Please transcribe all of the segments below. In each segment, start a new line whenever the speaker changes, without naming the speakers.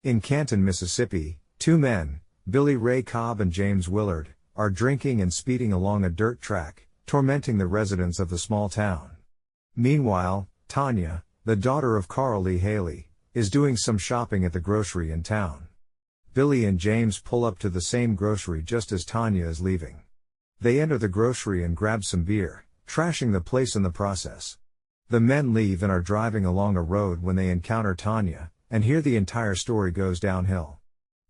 In Canton, Mississippi, two men, Billy Ray Cobb and James Willard, are drinking and speeding along a dirt track, tormenting the residents of the small town. Meanwhile, Tanya, the daughter of Carl Lee Haley, is doing some shopping at the grocery in town. Billy and James pull up to the same grocery just as Tanya is leaving. They enter the grocery and grab some beer, trashing the place in the process. The men leave and are driving along a road when they encounter Tanya, and here the entire story goes downhill.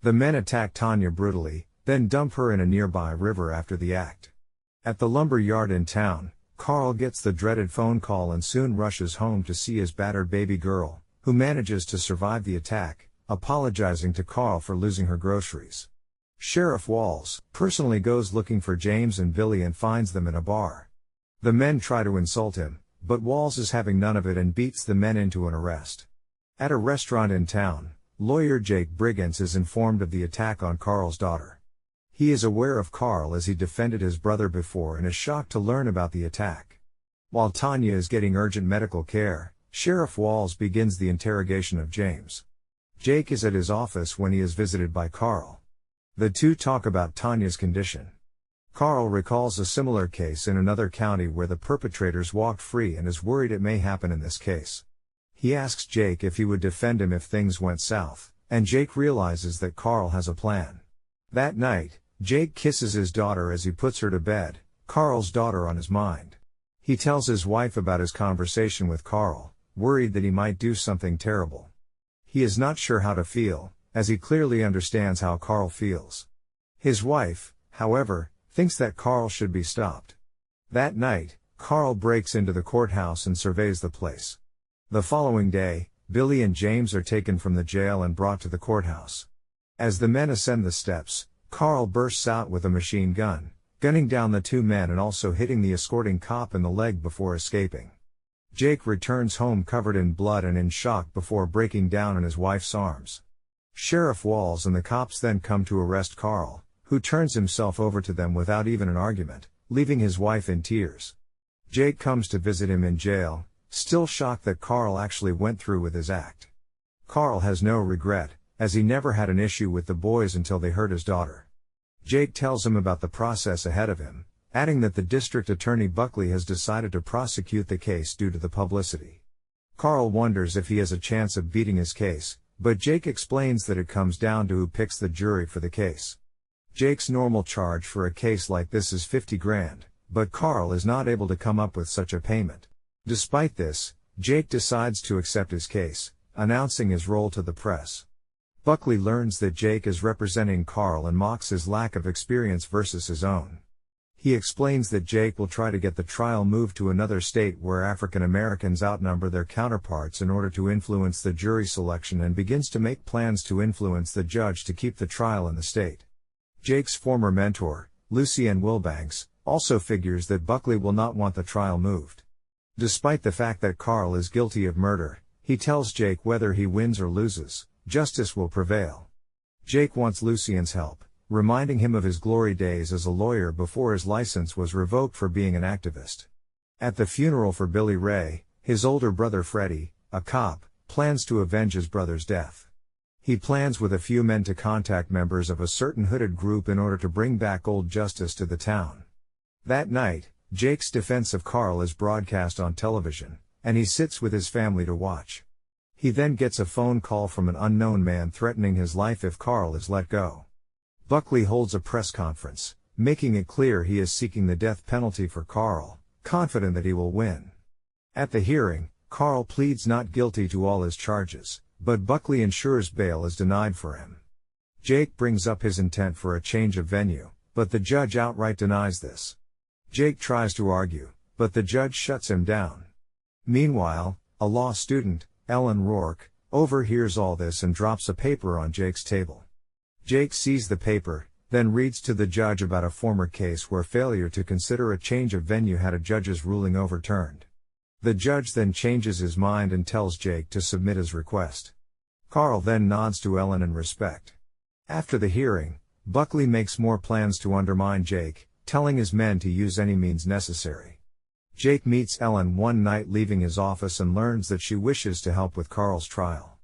The men attack Tanya brutally, then dump her in a nearby river after the act. At the lumber yard in town, Carl gets the dreaded phone call and soon rushes home to see his battered baby girl, who manages to survive the attack, apologizing to Carl for losing her groceries. Sheriff Walls personally goes looking for James and Billy and finds them in a bar. The men try to insult him, but Walls is having none of it and beats the men into an arrest. At a restaurant in town, lawyer Jake Brigance is informed of the attack on Carl's daughter. He is aware of Carl as he defended his brother before and is shocked to learn about the attack. While Tanya is getting urgent medical care, Sheriff Walls begins the interrogation of James. Jake is at his office when he is visited by Carl. The two talk about Tanya's condition. Carl recalls a similar case in another county where the perpetrators walked free and is worried it may happen in this case. He asks Jake if he would defend him if things went south, and Jake realizes that Carl has a plan. That night, Jake kisses his daughter as he puts her to bed, Carl's daughter on his mind. He tells his wife about his conversation with Carl, worried that he might do something terrible. He is not sure how to feel, as he clearly understands how Carl feels. His wife, however, thinks that Carl should be stopped. That night, Carl breaks into the courthouse and surveys the place. The following day, Billy and James are taken from the jail and brought to the courthouse. As the men ascend the steps, Carl bursts out with a machine gun, gunning down the two men and also hitting the escorting cop in the leg before escaping. Jake returns home covered in blood and in shock before breaking down in his wife's arms. Sheriff Walls and the cops then come to arrest Carl, who turns himself over to them without even an argument, leaving his wife in tears. Jake comes to visit him in jail, still shocked that Carl actually went through with his act. Carl has no regret, as he never had an issue with the boys until they hurt his daughter. Jake tells him about the process ahead of him, adding that the district attorney Buckley has decided to prosecute the case due to the publicity. Carl wonders if he has a chance of beating his case, but Jake explains that it comes down to who picks the jury for the case. Jake's normal charge for a case like this is $50,000, but Carl is not able to come up with such a payment. Despite this, Jake decides to accept his case, announcing his role to the press. Buckley learns that Jake is representing Carl and mocks his lack of experience versus his own. He explains that Jake will try to get the trial moved to another state where African Americans outnumber their counterparts in order to influence the jury selection and begins to make plans to influence the judge to keep the trial in the state. Jake's former mentor, Lucien Wilbanks, also figures that Buckley will not want the trial moved. Despite the fact that Carl is guilty of murder, he tells Jake whether he wins or loses, justice will prevail. Jake wants Lucien's help, reminding him of his glory days as a lawyer before his license was revoked for being an activist. At the funeral for Billy Ray, his older brother Freddie, a cop, plans to avenge his brother's death. He plans with a few men to contact members of a certain hooded group in order to bring back old justice to the town. That night, Jake's defense of Carl is broadcast on television, and he sits with his family to watch. He then gets a phone call from an unknown man threatening his life if Carl is let go. Buckley holds a press conference, making it clear he is seeking the death penalty for Carl, confident that he will win. At the hearing, Carl pleads not guilty to all his charges, but Buckley ensures bail is denied for him. Jake brings up his intent for a change of venue, but the judge outright denies this. Jake tries to argue, but the judge shuts him down. Meanwhile, a law student, Ellen Rourke, overhears all this and drops a paper on Jake's table. Jake sees the paper, then reads to the judge about a former case where failure to consider a change of venue had a judge's ruling overturned. The judge then changes his mind and tells Jake to submit his request. Carl then nods to Ellen in respect. After the hearing, Buckley makes more plans to undermine Jake, telling his men to use any means necessary. Jake meets Ellen one night leaving his office and learns that she wishes to help with Carl's trial.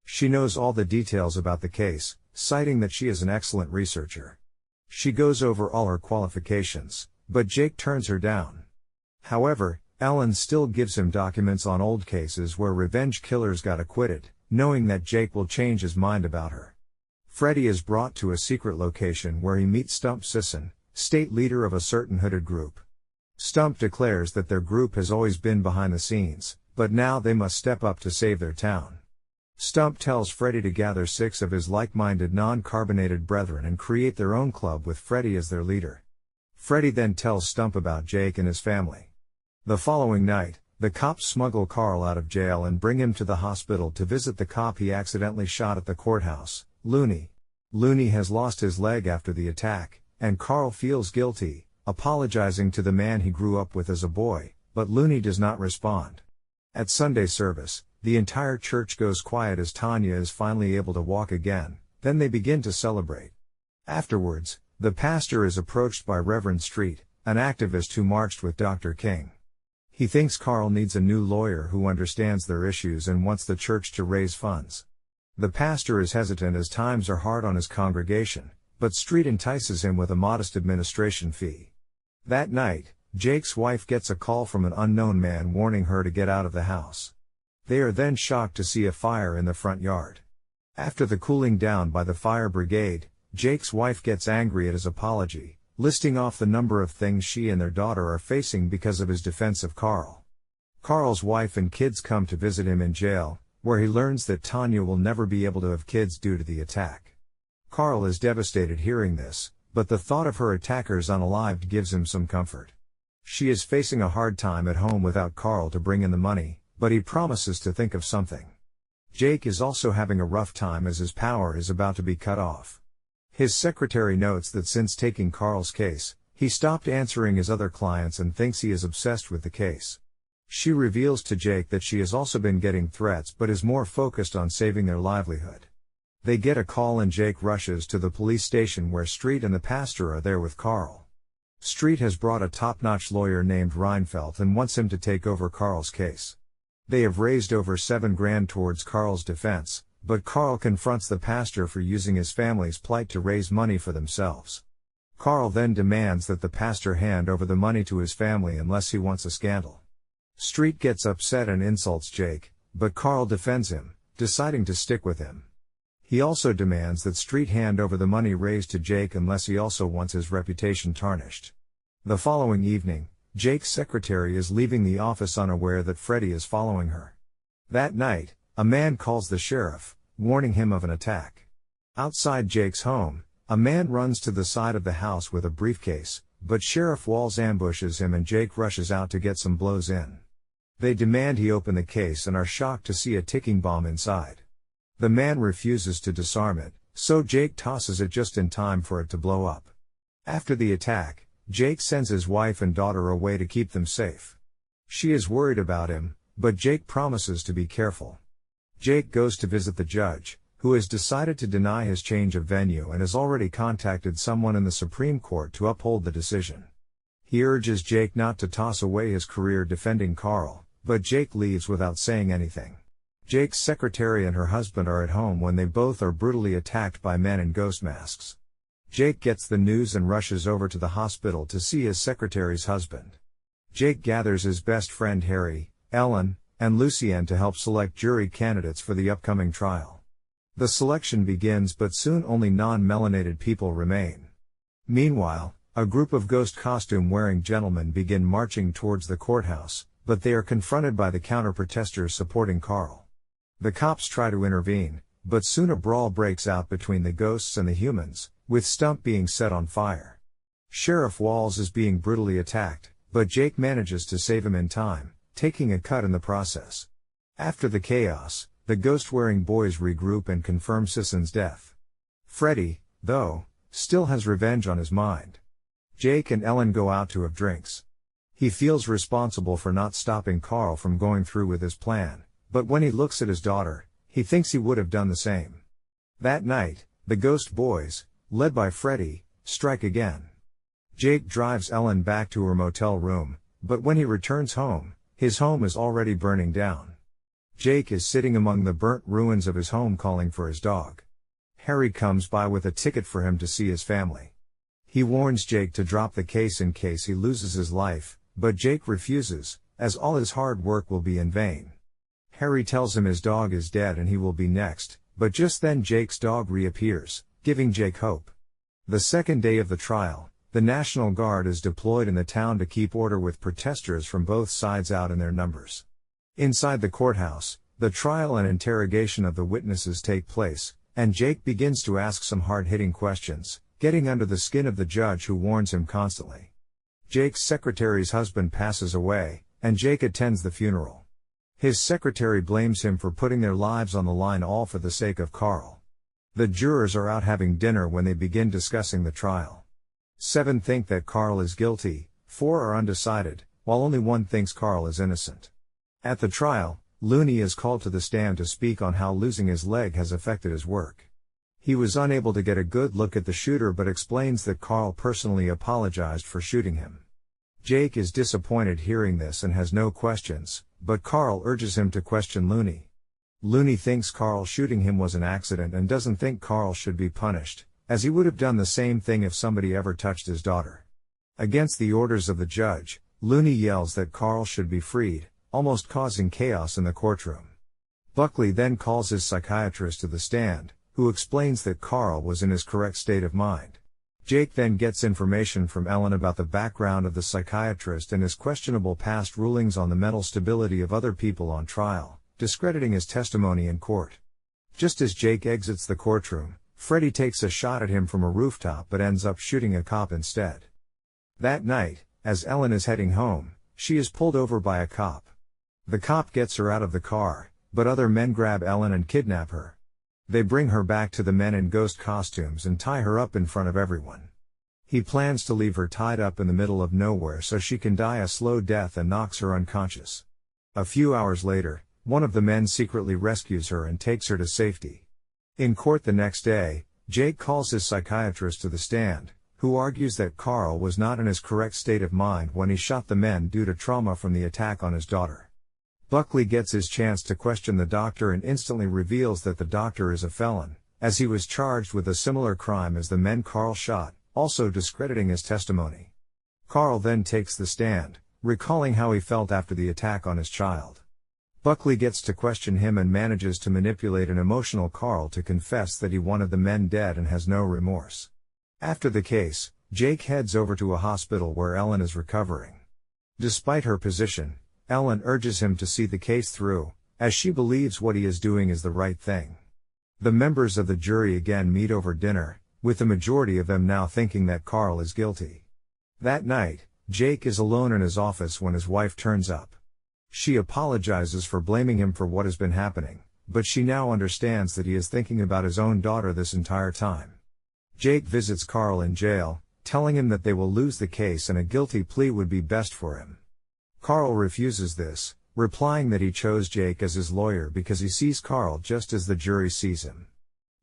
She knows all the details about the case, citing that she is an excellent researcher. She goes over all her qualifications, but Jake turns her down. However, Ellen still gives him documents on old cases where revenge killers got acquitted, knowing that Jake will change his mind about her. Freddie is brought to a secret location where he meets Stump Sisson, state leader of a certain hooded group. Stump declares that their group has always been behind the scenes, but now they must step up to save their town. Stump tells Freddie to gather 6 of his like-minded non-carbonated brethren and create their own club with Freddie as their leader. Freddie then tells Stump about Jake and his family. The following night, the cops smuggle Carl out of jail and bring him to the hospital to visit the cop he accidentally shot at the courthouse, Looney. Looney has lost his leg after the attack, and Carl feels guilty, apologizing to the man he grew up with as a boy, but Looney does not respond. At Sunday service, the entire church goes quiet as Tanya is finally able to walk again, then they begin to celebrate. Afterwards, the pastor is approached by Reverend Street, an activist who marched with Dr. King. He thinks Carl needs a new lawyer who understands their issues and wants the church to raise funds. The pastor is hesitant as times are hard on his congregation, but Street entices him with a modest administration fee. That night, Jake's wife gets a call from an unknown man warning her to get out of the house. They are then shocked to see a fire in the front yard. After the cooling down by the fire brigade, Jake's wife gets angry at his apology, listing off the number of things she and their daughter are facing because of his defense of Carl. Carl's wife and kids come to visit him in jail, where he learns that Tanya will never be able to have kids due to the attack. Carl is devastated hearing this, but the thought of her attackers unalived gives him some comfort. She is facing a hard time at home without Carl to bring in the money, but he promises to think of something. Jake is also having a rough time as his power is about to be cut off. His secretary notes that since taking Carl's case, he stopped answering his other clients and thinks he is obsessed with the case. She reveals to Jake that she has also been getting threats but is more focused on saving their livelihood. They get a call and Jake rushes to the police station where Street and the pastor are there with Carl. Street has brought a top-notch lawyer named Reinfeldt and wants him to take over Carl's case. They have raised over $7,000 towards Carl's defense, but Carl confronts the pastor for using his family's plight to raise money for themselves. Carl then demands that the pastor hand over the money to his family unless he wants a scandal. Street gets upset and insults Jake, but Carl defends him, deciding to stick with him. He also demands that Street hand over the money raised to Jake unless he also wants his reputation tarnished. The following evening, Jake's secretary is leaving the office unaware that Freddie is following her. That night, a man calls the sheriff, warning him of an attack. Outside Jake's home, a man runs to the side of the house with a briefcase, but Sheriff Walls ambushes him and Jake rushes out to get some blows in. They demand he open the case and are shocked to see a ticking bomb inside. The man refuses to disarm it, so Jake tosses it just in time for it to blow up. After the attack, Jake sends his wife and daughter away to keep them safe. She is worried about him, but Jake promises to be careful. Jake goes to visit the judge, who has decided to deny his change of venue and has already contacted someone in the Supreme Court to uphold the decision. He urges Jake not to toss away his career defending Carl, but Jake leaves without saying anything. Jake's secretary and her husband are at home when they both are brutally attacked by men in ghost masks. Jake gets the news and rushes over to the hospital to see his secretary's husband. Jake gathers his best friend Harry, Ellen, and Lucienne to help select jury candidates for the upcoming trial. The selection begins but soon only non-melanated people remain. Meanwhile, a group of ghost costume-wearing gentlemen begin marching towards the courthouse, but they are confronted by the counter-protesters supporting Carl. The cops try to intervene, but soon a brawl breaks out between the ghosts and the humans, with Stump being set on fire. Sheriff Walls is being brutally attacked, but Jake manages to save him in time, taking a cut in the process. After the chaos, the ghost-wearing boys regroup and confirm Sisson's death. Freddie, though, still has revenge on his mind. Jake and Ellen go out to have drinks. He feels responsible for not stopping Carl from going through with his plan, but when he looks at his daughter, he thinks he would have done the same. That night, the ghost boys, led by Freddie, strike again. Jake drives Ellen back to her motel room, but when he returns home, his home is already burning down. Jake is sitting among the burnt ruins of his home calling for his dog. Harry comes by with a ticket for him to see his family. He warns Jake to drop the case in case he loses his life, but Jake refuses, as all his hard work will be in vain. Harry tells him his dog is dead and he will be next, but just then Jake's dog reappears, giving Jake hope. The second day of the trial, the National Guard is deployed in the town to keep order with protesters from both sides out in their numbers. Inside the courthouse, the trial and interrogation of the witnesses take place, and Jake begins to ask some hard-hitting questions, getting under the skin of the judge who warns him constantly. Jake's secretary's husband passes away, and Jake attends the funeral. His secretary blames him for putting their lives on the line, all for the sake of Carl. The jurors are out having dinner when they begin discussing the trial. 7 think that Carl is guilty, 4 are undecided, while only 1 thinks Carl is innocent. At the trial, Looney is called to the stand to speak on how losing his leg has affected his work. He was unable to get a good look at the shooter but explains that Carl personally apologized for shooting him. Jake is disappointed hearing this and has no questions, but Carl urges him to question Looney. Looney thinks Carl shooting him was an accident and doesn't think Carl should be punished, as he would have done the same thing if somebody ever touched his daughter. Against the orders of the judge, Looney yells that Carl should be freed, almost causing chaos in the courtroom. Buckley then calls his psychiatrist to the stand, who explains that Carl was in his correct state of mind. Jake then gets information from Ellen about the background of the psychiatrist and his questionable past rulings on the mental stability of other people on trial, discrediting his testimony in court. Just as Jake exits the courtroom, Freddie takes a shot at him from a rooftop but ends up shooting a cop instead. That night, as Ellen is heading home, she is pulled over by a cop. The cop gets her out of the car, but other men grab Ellen and kidnap her. They bring her back to the men in ghost costumes and tie her up in front of everyone. He plans to leave her tied up in the middle of nowhere so she can die a slow death and knocks her unconscious. A few hours later, one of the men secretly rescues her and takes her to safety. In court the next day, Jake calls his psychiatrist to the stand, who argues that Carl was not in his correct state of mind when he shot the men due to trauma from the attack on his daughter. Buckley gets his chance to question the doctor and instantly reveals that the doctor is a felon, as he was charged with a similar crime as the men Carl shot, also discrediting his testimony. Carl then takes the stand, recalling how he felt after the attack on his child. Buckley gets to question him and manages to manipulate an emotional Carl to confess that he wanted the men dead and has no remorse. After the case, Jake heads over to a hospital where Ellen is recovering. Despite her position, Ellen urges him to see the case through, as she believes what he is doing is the right thing. The members of the jury again meet over dinner, with the majority of them now thinking that Carl is guilty. That night, Jake is alone in his office when his wife turns up. She apologizes for blaming him for what has been happening, but she now understands that he is thinking about his own daughter this entire time. Jake visits Carl in jail, telling him that they will lose the case and a guilty plea would be best for him. Carl refuses this, replying that he chose Jake as his lawyer because he sees Carl just as the jury sees him.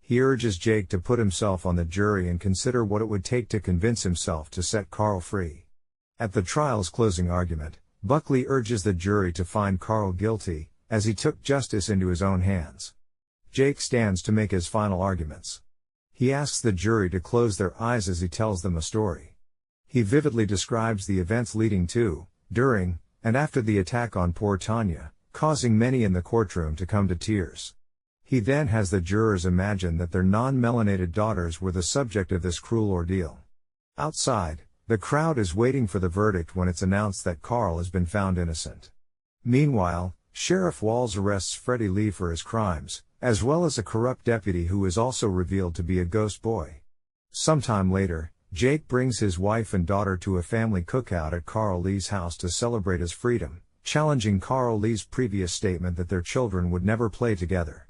He urges Jake to put himself on the jury and consider what it would take to convince himself to set Carl free. At the trial's closing argument, Buckley urges the jury to find Carl guilty, as he took justice into his own hands. Jake stands to make his final arguments. He asks the jury to close their eyes as he tells them a story. He vividly describes the events leading to, during, and after the attack on poor Tanya, causing many in the courtroom to come to tears. He then has the jurors imagine that their non-melanated daughters were the subject of this cruel ordeal. Outside, the crowd is waiting for the verdict when it's announced that Carl has been found innocent. Meanwhile, Sheriff Walls arrests Freddie Lee for his crimes, as well as a corrupt deputy who is also revealed to be a ghost boy. Sometime later, Jake brings his wife and daughter to a family cookout at Carl Lee's house to celebrate his freedom, challenging Carl Lee's previous statement that their children would never play together.